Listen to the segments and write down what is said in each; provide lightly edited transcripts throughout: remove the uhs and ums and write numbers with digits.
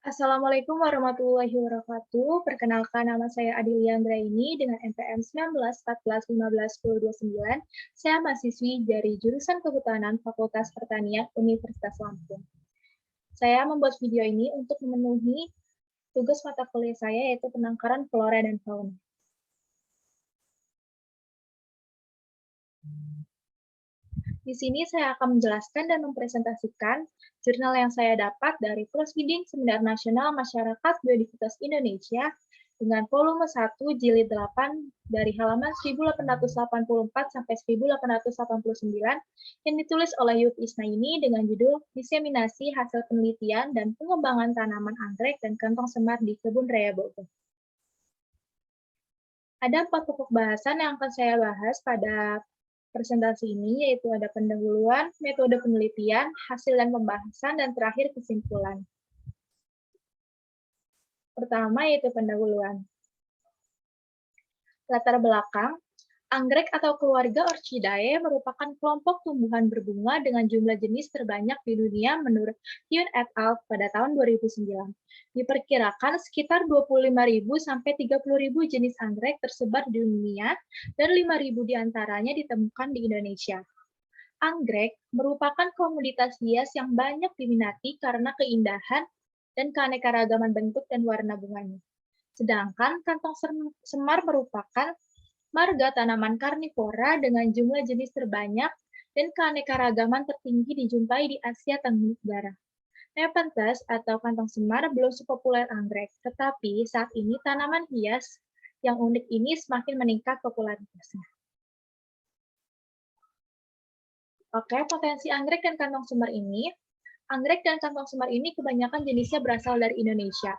Assalamualaikum warahmatullahi wabarakatuh. Perkenalkan nama saya Adilia Anggraini dengan NPM 19 14 15 10 29. Saya mahasiswi dari jurusan Kehutanan Fakultas Pertanian Universitas Lampung. Saya membuat video ini untuk memenuhi tugas mata kuliah saya yaitu penangkaran flora dan fauna. Di sini saya akan menjelaskan dan mempresentasikan jurnal yang saya dapat dari Proceeding Seminar Nasional Masyarakat Biodiversitas Indonesia dengan volume 1 jilid 8 dari halaman 1884 sampai 1889 yang ditulis oleh Yud Isnaini dengan judul Diseminasi Hasil Penelitian dan Pengembangan Tanaman Anggrek dan Kantong Semar di Kebun Raya Bogor. Ada 4 pokok bahasan yang akan saya bahas pada presentasi ini, yaitu ada pendahuluan, metode penelitian, hasil dan pembahasan, dan terakhir kesimpulan. Pertama yaitu pendahuluan. Latar belakang, anggrek atau keluarga Orchidae merupakan kelompok tumbuhan berbunga dengan jumlah jenis terbanyak di dunia menurut Hyun et al. Pada tahun 2009. Diperkirakan sekitar 25.000 sampai 30.000 jenis anggrek tersebar di dunia dan 5.000 diantaranya ditemukan di Indonesia. Anggrek merupakan komoditas hias yang banyak diminati karena keindahan dan keanekaragaman bentuk dan warna bunganya. Sedangkan kantong semar merupakan marga tanaman karnivora dengan jumlah jenis terbanyak dan keanekaragaman tertinggi dijumpai di Asia Tenggara. Nepenthes atau kantong semar belum sepopuler anggrek, tetapi saat ini tanaman hias yang unik ini semakin meningkat popularitasnya. Oke, potensi anggrek dan kantong semar ini. Anggrek dan kantong semar ini kebanyakan jenisnya berasal dari Indonesia.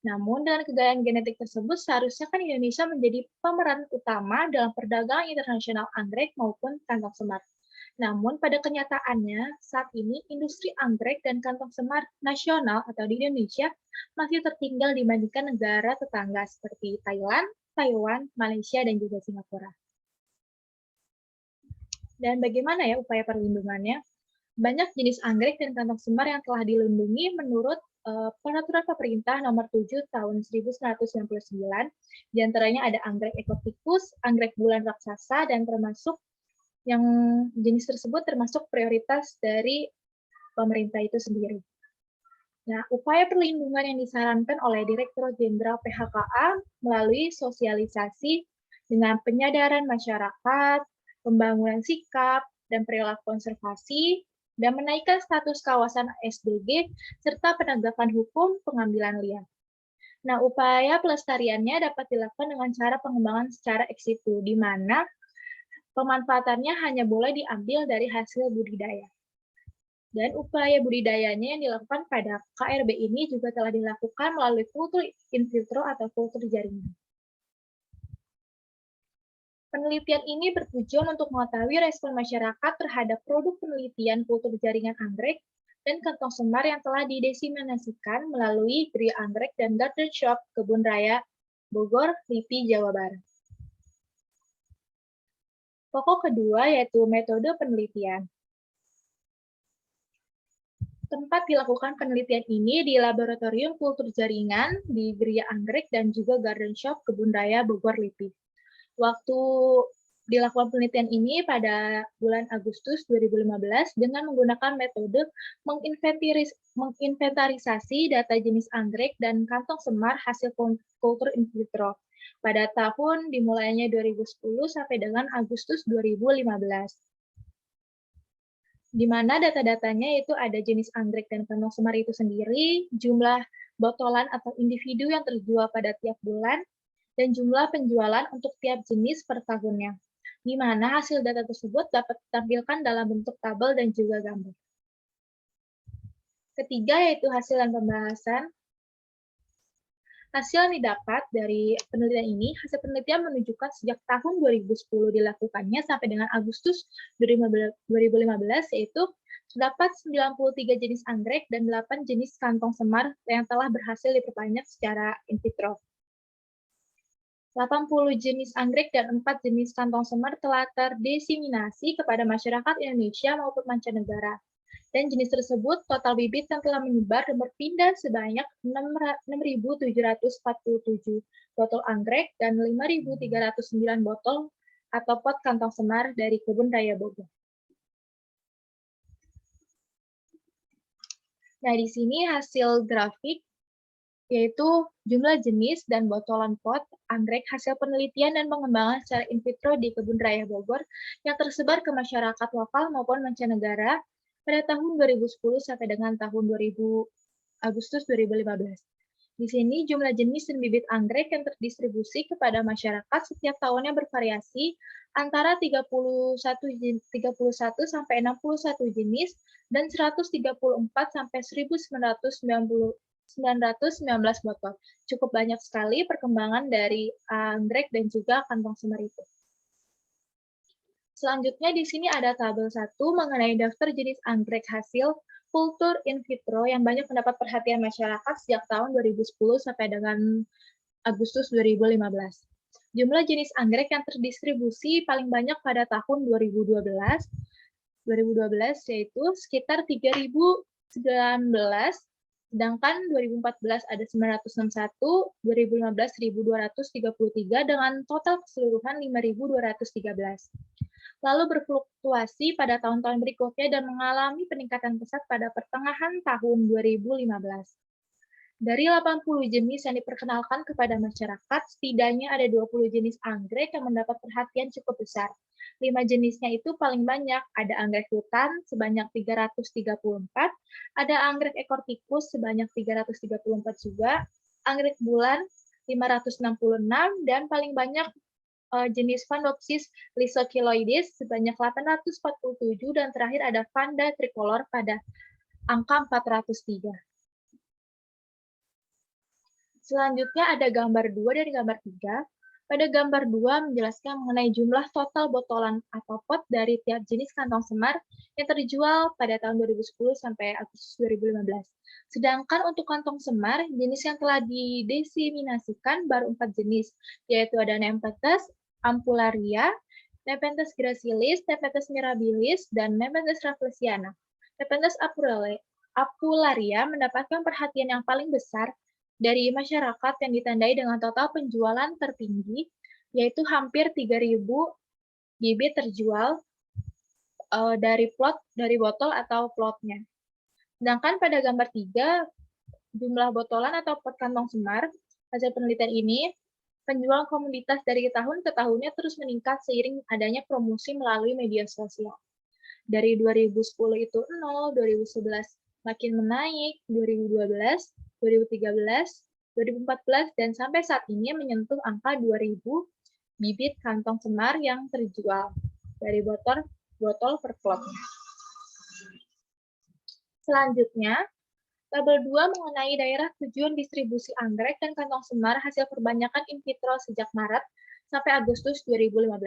Namun, dengan kekayaan genetik tersebut, seharusnya kan Indonesia menjadi pemeran utama dalam perdagangan internasional anggrek maupun kantong semar. Namun, pada kenyataannya, saat ini industri anggrek dan kantong semar nasional atau di Indonesia masih tertinggal dibandingkan negara tetangga seperti Thailand, Taiwan, Malaysia, dan juga Singapura. Dan bagaimana ya upaya perlindungannya? Banyak jenis anggrek dan kantong semar yang telah dilindungi menurut Peraturan Pemerintah Nomor 7 Tahun 1999. Di antaranya ada anggrek ekotikus, anggrek bulan raksasa, dan termasuk yang jenis tersebut termasuk prioritas dari pemerintah itu sendiri. Nah, upaya perlindungan yang disarankan oleh Direktur Jenderal PHKA melalui sosialisasi dengan penyadaran masyarakat, pembangunan sikap, dan perilaku konservasi, dan menaikkan status kawasan SDG, serta penegakan hukum pengambilan liar. Nah, upaya pelestariannya dapat dilakukan dengan cara pengembangan secara ex situ, di mana pemanfaatannya hanya boleh diambil dari hasil budidaya. Dan upaya budidayanya yang dilakukan pada KRB ini juga telah dilakukan melalui kultur in vitro atau kultur jaringan. Penelitian ini bertujuan untuk mengetahui respon masyarakat terhadap produk penelitian kultur jaringan anggrek dan kantong semar yang telah didesimasikan melalui Geria Anggrek dan Garden Shop Kebun Raya Bogor, LIPI, Jawa Barat. Pokok kedua yaitu metode penelitian. Tempat dilakukan penelitian ini di Laboratorium Kultur Jaringan di Geria Anggrek dan juga Garden Shop Kebun Raya Bogor, LIPI. Waktu dilakukan penelitian ini pada bulan Agustus 2015 dengan menggunakan metode menginventarisasi data jenis anggrek dan kantong semar hasil kultur in vitro pada tahun dimulainya 2010 sampai dengan Agustus 2015. Di mana data-datanya itu ada jenis anggrek dan kantong semar itu sendiri, jumlah botolan atau individu yang terjual pada tiap bulan, dan jumlah penjualan untuk tiap jenis per tahunnya, di mana hasil data tersebut dapat ditampilkan dalam bentuk tabel dan juga gambar. Ketiga yaitu hasil dan pembahasan. Hasil yang didapat dari penelitian ini, hasil penelitian menunjukkan sejak tahun 2010 dilakukannya sampai dengan Agustus 2015, yaitu terdapat 93 jenis anggrek dan 8 jenis kantong semar yang telah berhasil diperbanyak secara in vitro. 80 jenis anggrek dan 4 jenis kantong semar telah terdesimasi kepada masyarakat Indonesia maupun mancanegara. Dan jenis tersebut total bibit yang telah menyebar dan berpindah sebanyak 6.747 botol anggrek dan 5.309 botol atau pot kantong semar dari Kebun Raya Bogor. Nah, di sini hasil grafik yaitu jumlah jenis dan botolan pot anggrek hasil penelitian dan pengembangan secara in vitro di Kebun Raya Bogor yang tersebar ke masyarakat lokal maupun mancanegara pada tahun 2010 sampai dengan tahun Agustus 2015. Di sini jumlah jenis dan bibit anggrek yang terdistribusi kepada masyarakat setiap tahunnya bervariasi antara 31 sampai 61 jenis dan 134 sampai 1919 botol. Cukup banyak sekali perkembangan dari anggrek dan juga kantong semar itu. Selanjutnya di sini ada tabel 1 mengenai daftar jenis anggrek hasil kultur in vitro yang banyak mendapat perhatian masyarakat sejak tahun 2010 sampai dengan Agustus 2015. Jumlah jenis anggrek yang terdistribusi paling banyak pada tahun 2012 yaitu sekitar 3.019, sedangkan 2014 ada 961, 2015 1.233 dengan total keseluruhan 5.213. Lalu berfluktuasi pada tahun-tahun berikutnya dan mengalami peningkatan pesat pada pertengahan tahun 2015. Dari 80 jenis yang diperkenalkan kepada masyarakat, setidaknya ada 20 jenis anggrek yang mendapat perhatian cukup besar. 5 jenisnya itu paling banyak, ada anggrek hutan sebanyak 334, ada anggrek ekor tikus sebanyak 334 juga, anggrek bulan 566, dan paling banyak jenis Phanopsis lysokiloides sebanyak 847 dan terakhir ada Vanda tricolor pada angka 403. Selanjutnya ada gambar 2 dari gambar 3. Pada gambar 2 menjelaskan mengenai jumlah total botolan atau pot dari tiap jenis kantong semar yang terjual pada tahun 2010 sampai Agustus 2015. Sedangkan untuk kantong semar, jenis yang telah didiseminasikan baru 4 jenis, yaitu ada Nepenthes ampullaria, Nepenthes gracilis, Nepenthes mirabilis, dan Nepenthes rafflesiana. Nepenthes ampullaria mendapatkan perhatian yang paling besar dari masyarakat yang ditandai dengan total penjualan tertinggi, yaitu hampir 3.000 bibit terjual dari botol atau plotnya. Sedangkan pada gambar 3, jumlah botolan atau pot kantong semar, hasil penelitian ini, penjualan komoditas dari tahun ke tahunnya terus meningkat seiring adanya promosi melalui media sosial. Dari 2010 itu 0, 2011 makin menaik, 2012, 2013, 2014, dan sampai saat ini menyentuh angka 2.000 bibit kantong semar yang terjual dari botol per plotnya. Selanjutnya, tabel 2 mengenai daerah tujuan distribusi anggrek dan kantong semar hasil perbanyakan in vitro sejak Maret sampai Agustus 2015.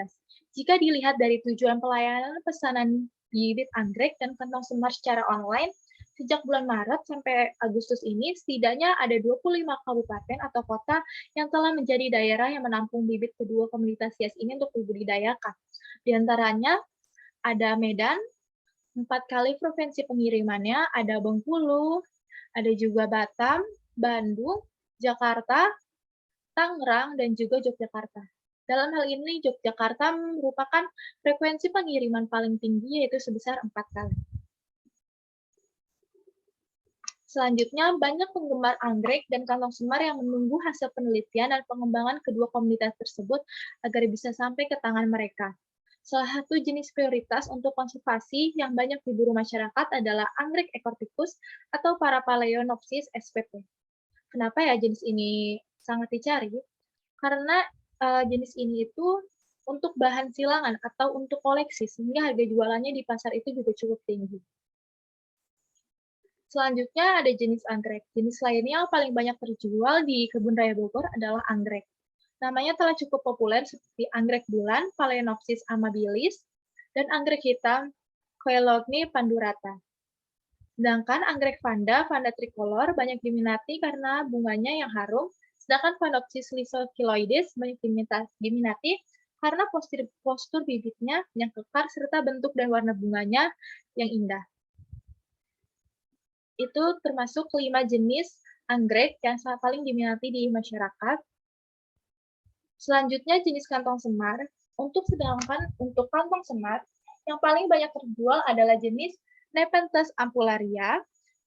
Jika dilihat dari tujuan pelayanan pesanan bibit anggrek dan kantong semar secara online, sejak bulan Maret sampai Agustus ini, setidaknya ada 25 kabupaten atau kota yang telah menjadi daerah yang menampung bibit kedua komunitas hias ini untuk dibudidayakan. Di antaranya ada Medan, 4 kali provinsi pengirimannya, ada Bengkulu, ada juga Batam, Bandung, Jakarta, Tangerang, dan juga Yogyakarta. Dalam hal ini, Yogyakarta merupakan frekuensi pengiriman paling tinggi, yaitu sebesar 4 kali. Selanjutnya, banyak penggemar anggrek dan kantong semar yang menunggu hasil penelitian dan pengembangan kedua komunitas tersebut agar bisa sampai ke tangan mereka. Salah satu jenis prioritas untuk konservasi yang banyak diburu masyarakat adalah anggrek ekor tikus atau Parapaleonopsis spp. Kenapa ya jenis ini sangat dicari? Karena jenis ini itu untuk bahan silangan atau untuk koleksi, sehingga harga jualannya di pasar itu juga cukup tinggi. Selanjutnya ada jenis anggrek. Jenis lainnya yang paling banyak terjual di Kebun Raya Bogor adalah anggrek. Namanya telah cukup populer seperti anggrek bulan, Phalaenopsis amabilis, dan anggrek hitam, Coelogni pandurata. Sedangkan anggrek Vanda tricolor, banyak diminati karena bunganya yang harum, sedangkan Phanopsis lysokiloides banyak diminati karena postur bibitnya yang kekar serta bentuk dan warna bunganya yang indah. itu termasuk 5 jenis anggrek yang paling diminati di masyarakat. Selanjutnya jenis kantong semar. Untuk kantong semar, yang paling banyak terjual adalah jenis Nepenthes ampullaria.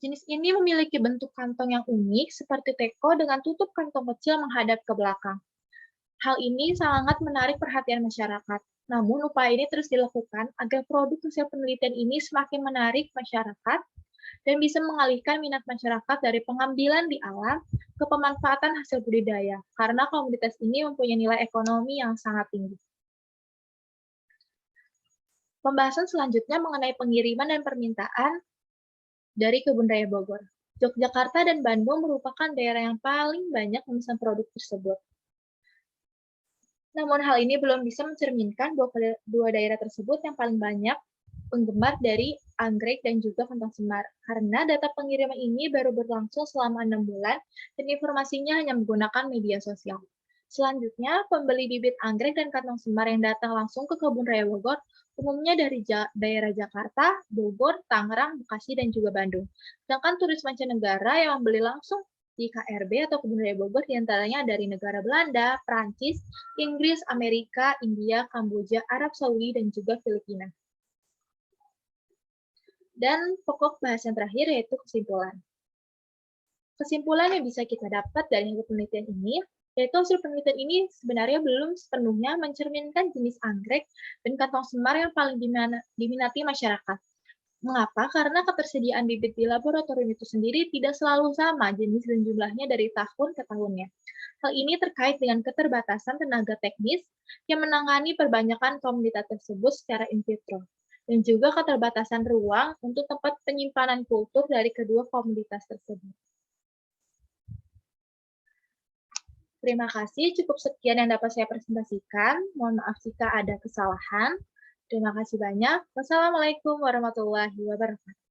Jenis ini memiliki bentuk kantong yang unik seperti teko dengan tutup kantong kecil menghadap ke belakang. Hal ini sangat menarik perhatian masyarakat. Namun, upaya ini terus dilakukan agar produk hasil penelitian ini semakin menarik masyarakat dan bisa mengalihkan minat masyarakat dari pengambilan di alam ke pemanfaatan hasil budidaya, karena komoditas ini mempunyai nilai ekonomi yang sangat tinggi. Pembahasan selanjutnya mengenai pengiriman dan permintaan dari Kebun Raya Bogor. Yogyakarta dan Bandung merupakan daerah yang paling banyak memesan produk tersebut. Namun hal ini belum bisa mencerminkan dua daerah tersebut yang paling banyak penggemar dari anggrek dan juga kantong semar, karena data pengiriman ini baru berlangsung selama 6 bulan dan informasinya hanya menggunakan media sosial. Selanjutnya, pembeli bibit anggrek dan kantong semar yang datang langsung ke Kebun Raya Bogor umumnya dari daerah Jakarta, Bogor, Tangerang, Bekasi, dan juga Bandung. Sedangkan turis mancanegara yang membeli langsung di KRB atau Kebun Raya Bogor diantaranya dari negara Belanda, Prancis, Inggris, Amerika, India, Kamboja, Arab Saudi, dan juga Filipina. Dan pokok bahas yang terakhir yaitu kesimpulan. Kesimpulan yang bisa kita dapat dari hasil penelitian ini, yaitu hasil penelitian ini sebenarnya belum sepenuhnya mencerminkan jenis anggrek dan kantong semar yang paling diminati masyarakat. Mengapa? Karena ketersediaan bibit di laboratorium itu sendiri tidak selalu sama jenis dan jumlahnya dari tahun ke tahunnya. Hal ini terkait dengan keterbatasan tenaga teknis yang menangani perbanyakan komoditas tersebut secara in vitro, dan juga keterbatasan ruang untuk tempat penyimpanan kultur dari kedua komoditas tersebut. Terima kasih, cukup sekian yang dapat saya presentasikan. Mohon maaf jika ada kesalahan. Terima kasih banyak. Wassalamualaikum warahmatullahi wabarakatuh.